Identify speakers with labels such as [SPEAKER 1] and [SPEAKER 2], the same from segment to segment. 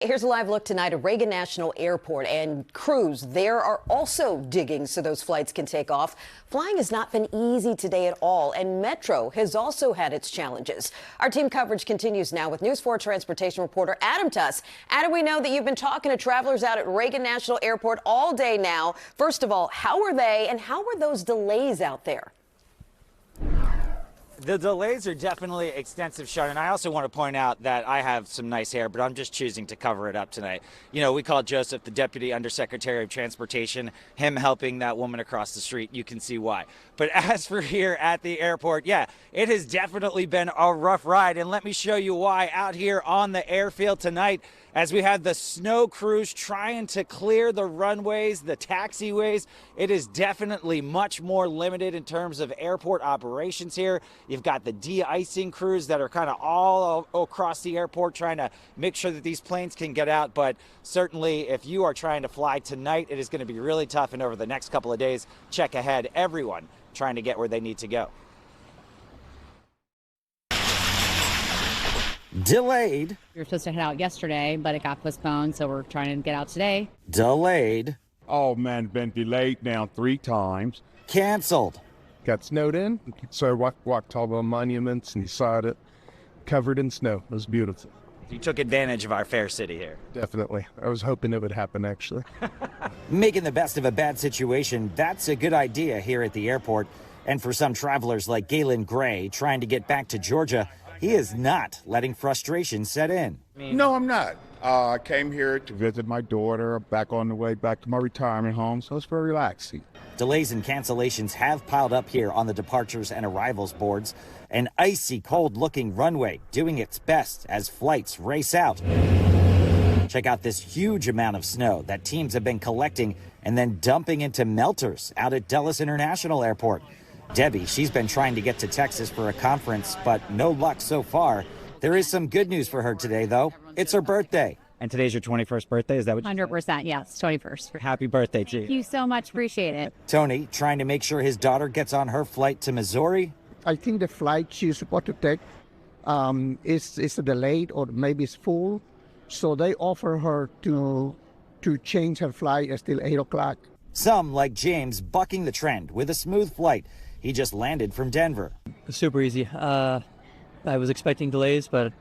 [SPEAKER 1] Here's a live look tonight at Reagan National Airport, and crews there are also digging so those flights can take off. Flying has not been easy today at all, and Metro has also had its challenges. Our team coverage continues now with News 4 transportation reporter Adam Tuss. Adam, we know that you've been talking to travelers out at Reagan National Airport all day now. First of all, how are they, and how were those delays out there?
[SPEAKER 2] The delays are definitely extensive, Sean, and I also want to point out that I have some nice hair, but I'm just choosing to cover it up tonight. You know, we called Joseph the Deputy Undersecretary of Transportation, him helping that woman across the street. You can see why. But as for here at the airport, yeah, it has definitely been a rough ride, and let me show you why out here on the airfield tonight as we have the snow crews trying to clear the runways, the taxiways. It is definitely much more limited in terms of airport operations here. You've got the de-icing crews that are kind of all across the airport trying to make sure that these planes can get out. But certainly if you are trying to fly tonight, it is going to be really tough. And over the next couple of days, check ahead, everyone trying to get where they need to go.
[SPEAKER 3] Delayed.
[SPEAKER 4] We were supposed to head out yesterday, but it got postponed, so we're trying to get out today.
[SPEAKER 3] Delayed.
[SPEAKER 5] Oh, man, been delayed now 3 times.
[SPEAKER 3] Canceled.
[SPEAKER 6] Got snowed in, so I walked all the monuments and saw it covered in snow. It was beautiful.
[SPEAKER 2] You took advantage of our fair city here.
[SPEAKER 6] Definitely. I was hoping it would happen, actually.
[SPEAKER 3] Making the best of a bad situation, that's a good idea here at the airport. And for some travelers like Galen Gray trying to get back to Georgia, he is not letting frustration set in.
[SPEAKER 5] No, I'm not. I came here to visit my daughter, back on the way back to my retirement home, so it's very relaxing.
[SPEAKER 3] Delays and cancellations have piled up here on the departures and arrivals boards. An icy cold-looking runway doing its best as flights race out. Check out this huge amount of snow that teams have been collecting and then dumping into melters out at Dulles International Airport. Debbie, she's been trying to get to Texas for a conference, but no luck so far. There is some good news for her today, though. It's her birthday.
[SPEAKER 2] And today's your 21st birthday, is that what
[SPEAKER 4] 100%, yes, 21st.
[SPEAKER 2] Happy birthday, G.
[SPEAKER 4] Thank you so much, appreciate it.
[SPEAKER 3] Tony, trying to make sure his daughter gets on her flight to Missouri.
[SPEAKER 7] I think the flight she's supposed to take is delayed or maybe it's full. So they offer her to change her flight until 8 o'clock.
[SPEAKER 3] Some, like James, bucking the trend with a smooth flight. He just landed from Denver.
[SPEAKER 8] Super easy. I was expecting delays, but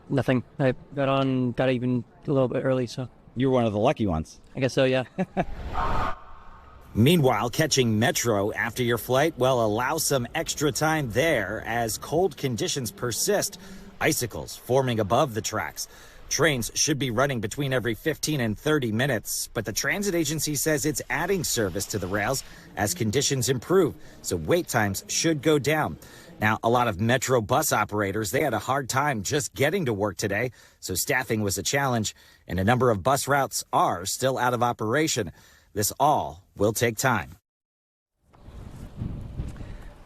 [SPEAKER 8] nothing. I got even a little bit early, so.
[SPEAKER 2] You were one of the lucky ones.
[SPEAKER 8] I guess so, yeah.
[SPEAKER 3] Meanwhile, catching Metro after your flight, well, allow some extra time there as cold conditions persist. Icicles forming above the tracks. Trains should be running between every 15 and 30 minutes, but the transit agency says it's adding service to the rails as conditions improve, so wait times should go down. Now, a lot of Metro bus operators, they had a hard time just getting to work today, so staffing was a challenge, and a number of bus routes are still out of operation. This all will take time.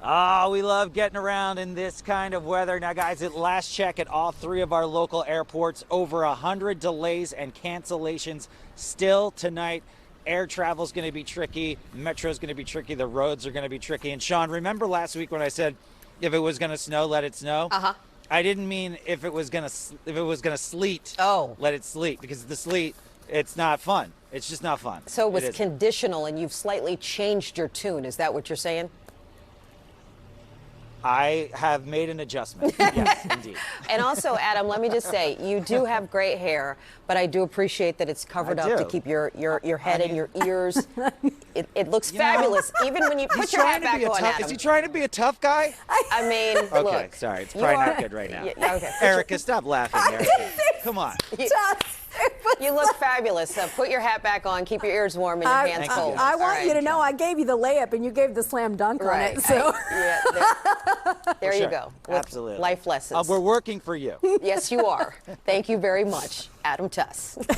[SPEAKER 2] Oh, we love getting around in this kind of weather. Now, guys, at last check at all 3 of our local airports, over 100 delays and cancellations still tonight. Air travel is going to be tricky. Metro is going to be tricky. The roads are going to be tricky. And, Sean, remember last week when I said if it was going to snow, let it snow?
[SPEAKER 1] Uh-huh.
[SPEAKER 2] I didn't mean if it was going to sleet, let it sleet, because the sleet, it's not fun. It's just not fun.
[SPEAKER 1] So it was conditional, and you've slightly changed your tune. Is that what you're saying?
[SPEAKER 2] I have made an adjustment. Yes, indeed.
[SPEAKER 1] And also, Adam, let me just say, you do have great hair, but I do appreciate that it's covered up to keep your head and your ears. It looks fabulous, even when you put your hat back on, Adam.
[SPEAKER 2] Is he trying to be a tough guy?
[SPEAKER 1] I mean,
[SPEAKER 2] okay,
[SPEAKER 1] look.
[SPEAKER 2] Sorry, it's probably not good right now.
[SPEAKER 1] Okay.
[SPEAKER 2] Erica, stop laughing. Erica. Come on.
[SPEAKER 1] You look fabulous. Put your hat back on, keep your ears warm and your hands cold.
[SPEAKER 9] I want you to know I gave you the layup and you gave the slam dunk on it. So.
[SPEAKER 1] There you go.
[SPEAKER 2] Absolutely.
[SPEAKER 1] Life lessons.
[SPEAKER 2] We're working for you.
[SPEAKER 1] Yes, you are. Thank you very much, Adam Tuss.